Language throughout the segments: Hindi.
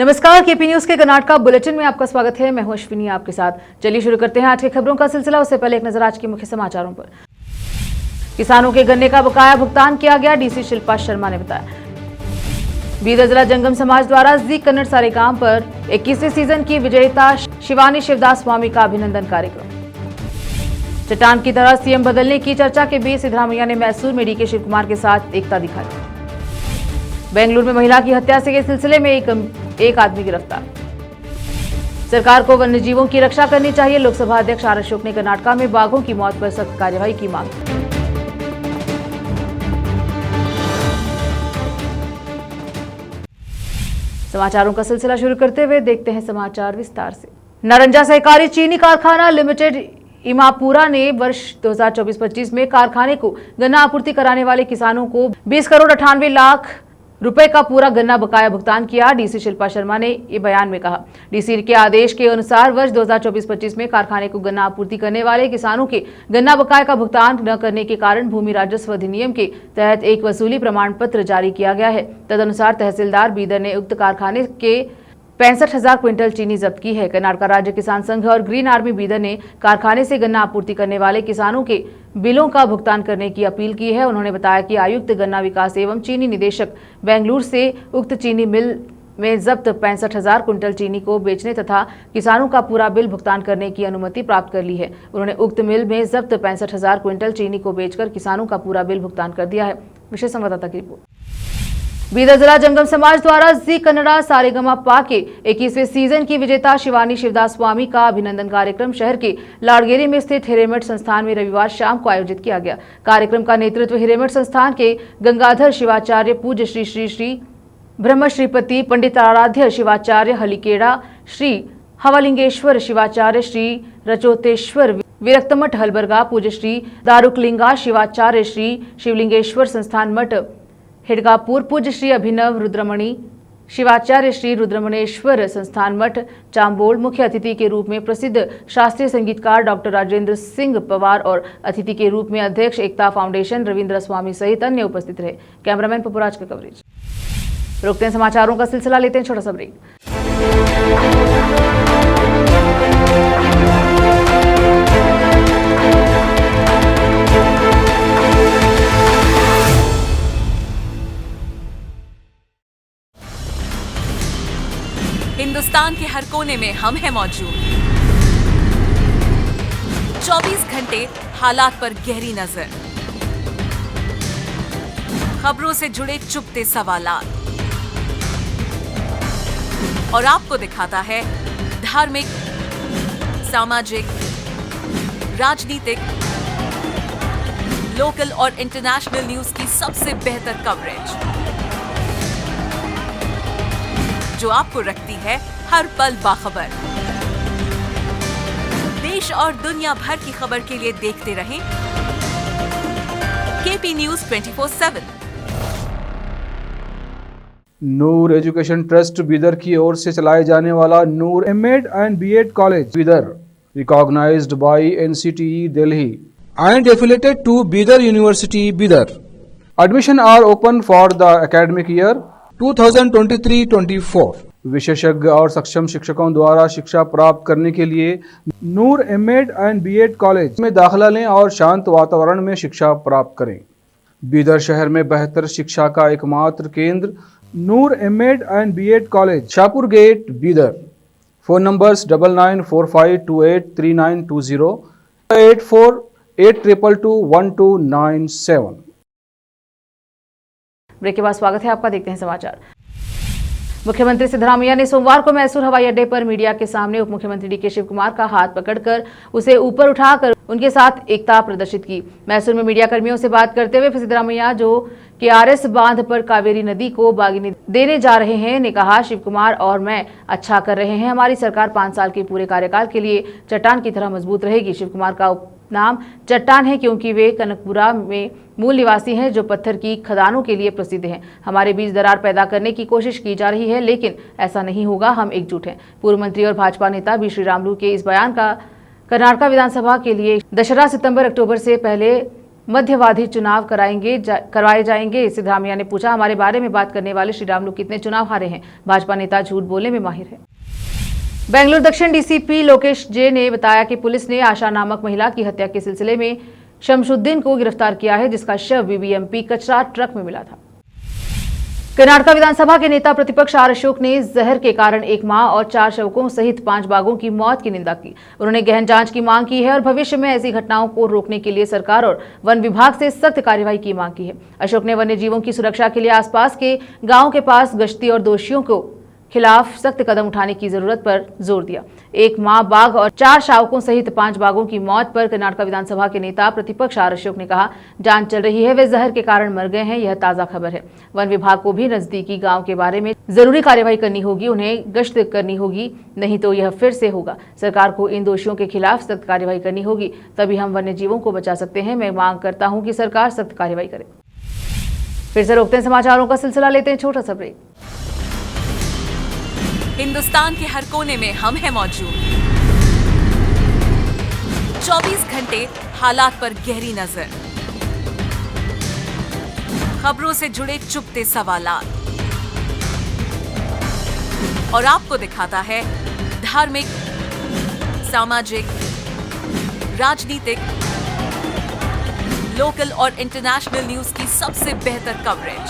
नमस्कार, केपी न्यूज के कर्नाटका बुलेटिन में आपका स्वागत है। मैं हूं अश्विनी आपके साथ। चलिए शुरू करते हैं आज की खबरों का सिलसिला। उससे पहले एक नजर आज के मुख्य समाचारों पर। किसानों के गन्ने का बकाया भुगतान किया गया, डीसी शिल्पा शर्मा ने बताया। बीदर जिला जंगम समाज द्वारा जी कन्नड़ सारेगाम पर 21वें सीजन की विजेता शिवानी शिवदास स्वामी का अभिनंदन कार्यक्रम। चट्टान की तरह सीएम बदलने की चर्चा के बीच सिद्धरामैया ने मैसूर में डीके शिव कुमार के साथ एकता दिखाई। बेंगलुरु में महिला की हत्या के सिलसिले में एक आदमी गिरफ्तार। सरकार को वन्य जीवों की रक्षा करनी चाहिए, लोकसभा अध्यक्ष आर अशोक ने कर्नाटका में बाघों की मौत पर सख्त कार्यवाही की मांग। समाचारों का सिलसिला शुरू करते हुए देखते हैं समाचार विस्तार से। नारंजा सहकारी चीनी कारखाना लिमिटेड इमापुरा ने वर्ष 2024-25 में कारखाने को गन्ना आपूर्ति कराने वाले किसानों को 20 करोड़ 98 लाख रुपए का पूरा गन्ना बकाया भुगतान किया। डीसी शिल्पा शर्मा ने ये बयान में कहा। डीसी के आदेश के अनुसार वर्ष 2024-25 में कारखाने को गन्ना आपूर्ति करने वाले किसानों के गन्ना बकाया का भुगतान न करने के कारण भूमि राजस्व अधिनियम के तहत एक वसूली प्रमाण पत्र जारी किया गया है। तदनुसार तहसीलदार बीदर ने उक्त कारखाने के 65,000 क्विंटल चीनी जब्त की है। कर्नाटका राज्य किसान संघ और ग्रीन आर्मी बीदर ने कारखाने से गन्ना आपूर्ति करने वाले किसानों के बिलों का भुगतान करने की अपील की है। उन्होंने बताया कि आयुक्त गन्ना विकास एवं चीनी निदेशक बेंगलुरु से उक्त चीनी मिल में जब्त 65,000 क्विंटल चीनी को बेचने तथा किसानों का पूरा बिल भुगतान करने की अनुमति प्राप्त कर ली है। उन्होंने उक्त मिल में जब्त 65,000 क्विंटल चीनी को बेचकर किसानों का पूरा बिल भुगतान कर दिया है। विशेष संवाददाता की रिपोर्ट। बीदर जिला जंगम समाज द्वारा जी कन्नड़ा सारेगमपा के 21वें सीजन की विजेता शिवानी शिवदास स्वामी का अभिनंदन कार्यक्रम शहर के लाड़गेरी में स्थित हिरेमठ संस्थान में रविवार शाम को आयोजित किया गया। कार्यक्रम का नेतृत्व हिरेमठ संस्थान के गंगाधर शिवाचार्य, पूज्य श्री श्री श्री ब्रह्म श्रीपति पंडित आराध्य शिवाचार्य हलिकेड़ा, श्री हवलिंगेश्वर शिवाचार्य, श्री रचोतेश्वर विरक्तमठ हलबरगा, पूज्य श्री दारुकलिंगा शिवाचार्य, श्री शिवलिंगेश्वर संस्थान मठ हिडगापुर, पूज्य श्री अभिनव रुद्रमणि शिवाचार्य, श्री रुद्रमणेश्वर संस्थान मठ चांबोल। मुख्य अतिथि के रूप में प्रसिद्ध शास्त्रीय संगीतकार डॉक्टर राजेंद्र सिंह पवार और अतिथि के रूप में अध्यक्ष एकता फाउंडेशन रविंद्र स्वामी सहित अन्य उपस्थित रहे। कैमरामैन पपुराज का कवरेज। रोकते हैं समाचारों का सिलसिला, लेते हैं छोटा सा ब्रेक। हिंदुस्तान के हर कोने में हम हैं मौजूद। 24 घंटे हालात पर गहरी नजर, खबरों से जुड़े चुपते सवालात और आपको दिखाता है धार्मिक, सामाजिक, राजनीतिक, लोकल और इंटरनेशनल न्यूज की सबसे बेहतर कवरेज जो आपको रखती है हर पल बाखबर। देश और दुनिया भर की खबर के लिए देखते रहें KP news 24/7। Noor education trust Bidar की ओर से चलाए जाने वाला Noor MEd and BEd college Bidar, recognised by NCTE Delhi and affiliated to Bidar university Bidar. Admission are open for the academic year 2023-24। विशेषज्ञ और सक्षम शिक्षकों द्वारा शिक्षा प्राप्त करने के लिए नूर एमएड एंड बीएड कॉलेज में दाखिला लें और शांत वातावरण में शिक्षा प्राप्त करें। बीदर शहर में बेहतर शिक्षा का एकमात्र केंद्र Noor MEd and BEd college, Shahpur gate, Bidar. Phone numbers 9945283920, 8482221297। Break के बाद स्वागत है आपका, देखते हैं समाचार। मुख्यमंत्री सिद्धरामैया ने सोमवार को मैसूर हवाई अड्डे पर मीडिया के सामने उप मुख्यमंत्री डीके शिव कुमार का हाथ पकड़कर उसे ऊपर उठाकर उनके साथ एकता प्रदर्शित की। मैसूर में मीडिया कर्मियों से बात करते हुए सिद्धरामैया, जो केआरएस बांध पर कावेरी नदी को बागीनी देने जा रहे हैं, ने कहा, शिव कुमार और मैं अच्छा कर रहे हैं। हमारी सरकार 5 साल के पूरे कार्यकाल के लिए चट्टान की तरह मजबूत रहेगी। शिव कुमार का उपनाम चट्टान है क्योंकि वे कनकपुरा में मूल निवासी हैं, जो पत्थर की खदानों के लिए प्रसिद्ध हैं। हमारे बीच दरार पैदा करने की कोशिश की जा रही है, लेकिन ऐसा नहीं होगा, हम एकजुट हैं। पूर्व मंत्री और भाजपा नेता बी श्रीरामुलु के इस बयान का कर्नाटका विधानसभा के लिए 2 सितंबर-अक्टूबर से पहले मध्यवाधी चुनाव करवाए जाएंगे। सिद्धरामैया ने पूछा, हमारे बारे में बात करने वाले श्री रामुलु कितने चुनाव हारे हैं? भाजपा नेता झूठ बोलने में माहिर है। बेंगलुरु दक्षिण डीसीपी लोकेश जे ने बताया कि पुलिस ने आशा नामक महिला की हत्या के सिलसिले में शमशुद्दीन को गिरफ्तार किया है, जिसका शव बीबीएमपी कचरा ट्रक में मिला था। कर्नाटक विधानसभा के नेता प्रतिपक्ष आर अशोक ने जहर के कारण एक मां और 4 शवकों सहित 5 बाघों की मौत की निंदा की। उन्होंने गहन जांच की मांग की है और भविष्य में ऐसी घटनाओं को रोकने के लिए सरकार और वन विभाग से सख्त कार्रवाई की मांग की है। अशोक ने वन्य जीवों की सुरक्षा के लिए आसपास के गांवों के पास गश्ती और दोषियों को खिलाफ सख्त कदम उठाने की जरूरत पर जोर दिया। एक मां, बाघ और 4 शावकों सहित 5 बाघों की मौत पर कर्नाटक विधानसभा के नेता प्रतिपक्ष आर अशोक ने कहा, जांच चल रही है, वे जहर के कारण मर गए हैं, यह ताजा खबर है। वन विभाग को भी नजदीकी गांव के बारे में जरूरी कार्रवाई करनी होगी, उन्हें गश्त करनी होगी, नहीं तो यह फिर से होगा। सरकार को इन दोषियों के खिलाफ सख्त कार्रवाई करनी होगी, तभी हम वन्य जीवों को बचा सकते हैं। मैं मांग करता हूं कि सरकार सख्त कार्रवाई करे। फिर से रोकते हैं समाचारों का सिलसिला, लेते हैं छोटा सा ब्रेक। हिंदुस्तान के हर कोने में हम हैं मौजूद। 24 घंटे हालात पर गहरी नजर, खबरों से जुड़े चुपते सवालात और आपको दिखाता है धार्मिक, सामाजिक, राजनीतिक, लोकल और इंटरनेशनल न्यूज की सबसे बेहतर कवरेज,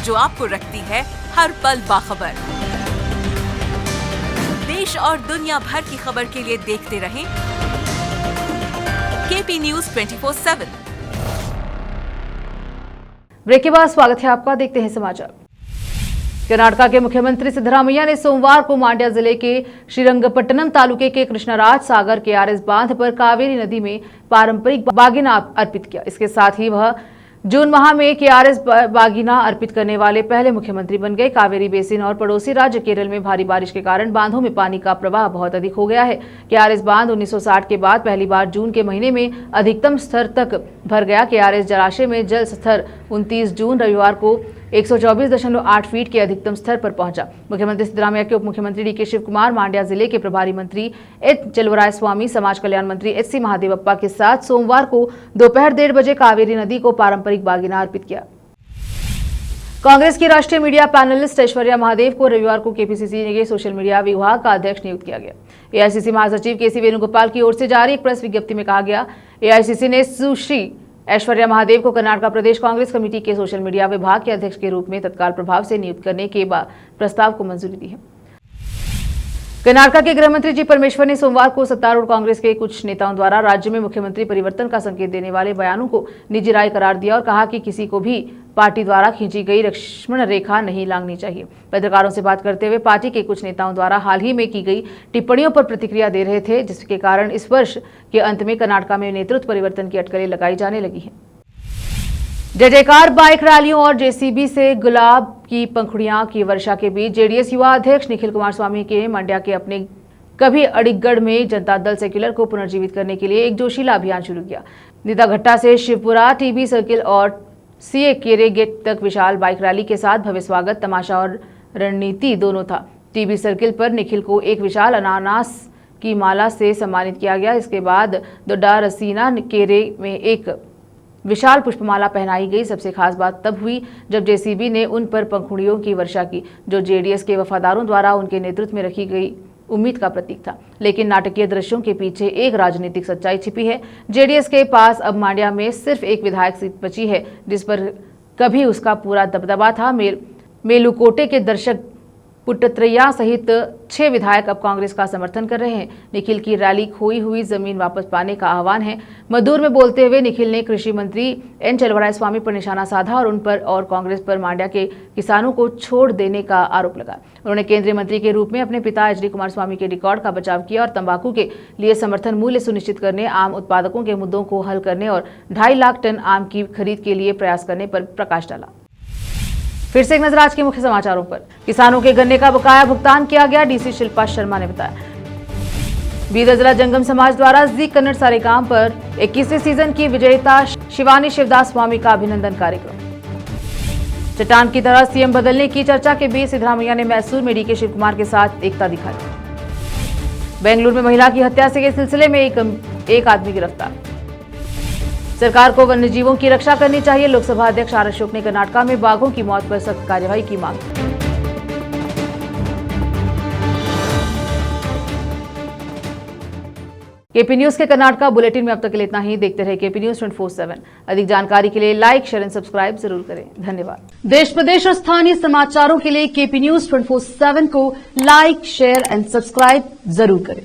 जो आपको रखती है हर पल बाखबर। देश और दुनिया भर की खबर के लिए देखते रहें केपी न्यूज 24/7। ब्रेक के बाद स्वागत है आपका, देखते हैं समाचार। कर्नाटक के मुख्यमंत्री सिद्धरामैया ने सोमवार को मांड्या जिले के श्रीरंगपट्टनम तालुके के कृष्णराज सागर के आरएस बांध पर कावेरी नदी में पारंपरिक बागिना अर्पित किया। इसके साथ ही वह जून माह में केआरएस बागिना अर्पित करने वाले पहले मुख्यमंत्री बन गए। कावेरी बेसिन और पड़ोसी राज्य केरल में भारी बारिश के कारण बांधों में पानी का प्रवाह बहुत अधिक हो गया है। केआरएस बांध 1960 के बाद पहली बार जून के महीने में अधिकतम स्तर तक भर गया। केआरएस जलाशय में जल स्तर 29 जून रविवार को 124.8 फीट के अधिकतम स्तर पर पहुंचा। मुख्यमंत्री सिद्धरामैया के उप मुख्यमंत्री डीके शिव कुमार, मांड्या जिले के प्रभारी मंत्री एच चलवराय स्वामी, समाज कल्याण मंत्री एच सी महादेवप्पा के साथ सोमवार को दोपहर 1:30 बजे कावेरी नदी को पारंपरिक बागिना अर्पित किया। कांग्रेस की राष्ट्रीय मीडिया पैनलिस्ट ऐश्वर्या महादेव को रविवार को केपीसीसी के सोशल मीडिया विभाग का अध्यक्ष नियुक्त किया गया। एआईसीसी महासचिव केसी वेणुगोपाल की ओर से जारी एक प्रेस विज्ञप्ति में कहा गया, एआईसीसी ने सुश्री ऐश्वर्या महादेव को कर्नाटक प्रदेश कांग्रेस कमेटी के सोशल मीडिया विभाग के अध्यक्ष के रूप में तत्काल प्रभाव से नियुक्त करने के प्रस्ताव को मंजूरी दी है। कर्नाटक के गृह मंत्री जी परमेश्वर ने सोमवार को सत्तारूढ़ कांग्रेस के कुछ नेताओं द्वारा राज्य में मुख्यमंत्री परिवर्तन का संकेत देने वाले बयानों को निजी राय करार दिया और कहा कि किसी को भी पार्टी द्वारा खींची गई लक्ष्मण रेखा नहीं लांघनी चाहिए। पत्रकारों से बात करते हुए पार्टी के कुछ नेताओं द्वारा हाल ही में की गई टिप्पणियों पर प्रतिक्रिया दे रहे थे, जिसके कारण इस वर्ष के अंत में कर्नाटक में नेतृत्व परिवर्तन की अटकलें लगाई जाने लगी हैं। जय जयकार बाइक रैलियों और जेसीबी से गुलाब की पंखुड़ियां की वर्षा के बीच जेडीएस युवा अध्यक्ष निखिल कुमार स्वामी के मंड्या के अपने कभी अड़ीगढ़ में जनता दल सेक्युलर को पुनर्जीवित करने के लिए एक जोशीला अभियान शुरू किया। नीताघट्टा से शिवपुरा, टीबी सर्किल और सीए केरे गेट तक विशाल बाइक रैली के साथ भव्य स्वागत, तमाशा और रणनीति दोनों था। टीबी सर्किल पर निखिल को एक विशाल अनानास की माला से सम्मानित किया गया। इसके बाद दोड्डा रसीना केरे में एक विशाल पुष्पमाला पहनाई गई। सबसे खास बात तब हुई जब जेसीबी ने उन पर पंखुड़ियों की वर्षा की, जो जेडीएस के वफादारों द्वारा उनके नेतृत्व में रखी गई उम्मीद का प्रतीक था। लेकिन नाटकीय दृश्यों के पीछे एक राजनीतिक सच्चाई छिपी है। जेडीएस के पास अब मांड्या में सिर्फ एक विधायक सीट बची है, जिस पर कभी उसका पूरा दबदबा था। मेलुकोटे के दर्शक पुट्टत्रैया सहित 6 विधायक अब कांग्रेस का समर्थन कर रहे हैं। निखिल की रैली खोई हुई जमीन वापस पाने का आह्वान है। मधुर में बोलते हुए निखिल ने कृषि मंत्री एन चलवराय स्वामी पर निशाना साधा और उन पर और कांग्रेस पर मांड्या के किसानों को छोड़ देने का आरोप लगाया। उन्होंने केंद्रीय मंत्री के रूप में अपने पिता एच डी कुमार स्वामी के रिकॉर्ड का बचाव किया और तंबाकू के लिए समर्थन मूल्य सुनिश्चित करने, आम उत्पादकों के मुद्दों को हल करने और 2.5 लाख टन आम की खरीद के लिए प्रयास करने पर प्रकाश डाला। फिर से एक नजर आज के मुख्य समाचारों पर। किसानों के गन्ने का बकाया भुगतान किया गया, डीसी शिल्पा शर्मा ने बताया। बीदर जिला जंगम समाज द्वारा जी कन्नड़ सारेगाम पर 21वें सीजन की विजेता शिवानी शिवदास स्वामी का अभिनंदन कार्यक्रम। चट्टान की तरह सीएम बदलने की चर्चा के बीच सिद्धरामैया ने मैसूर में डीके शिव कुमार के साथ एकता दिखाई। बेंगलुरु में महिला की हत्या के सिलसिले में एक आदमी गिरफ्तार। सरकार को वन्य जीवों की रक्षा करनी चाहिए, लोकसभा अध्यक्ष आर अशोक ने कर्नाटक में बाघों की मौत पर सख्त कार्यवाही की मांग। केपी न्यूज के कर्नाटक बुलेटिन में अब तक के लिए इतना ही। देखते रहे केपी न्यूज 24/7। अधिक जानकारी के लिए लाइक, शेयर एंड सब्सक्राइब जरूर करें। धन्यवाद। देश प्रदेश और स्थानीय समाचारों के लिए केपी न्यूज 24/7 को लाइक, शेयर एंड सब्सक्राइब जरूर करें।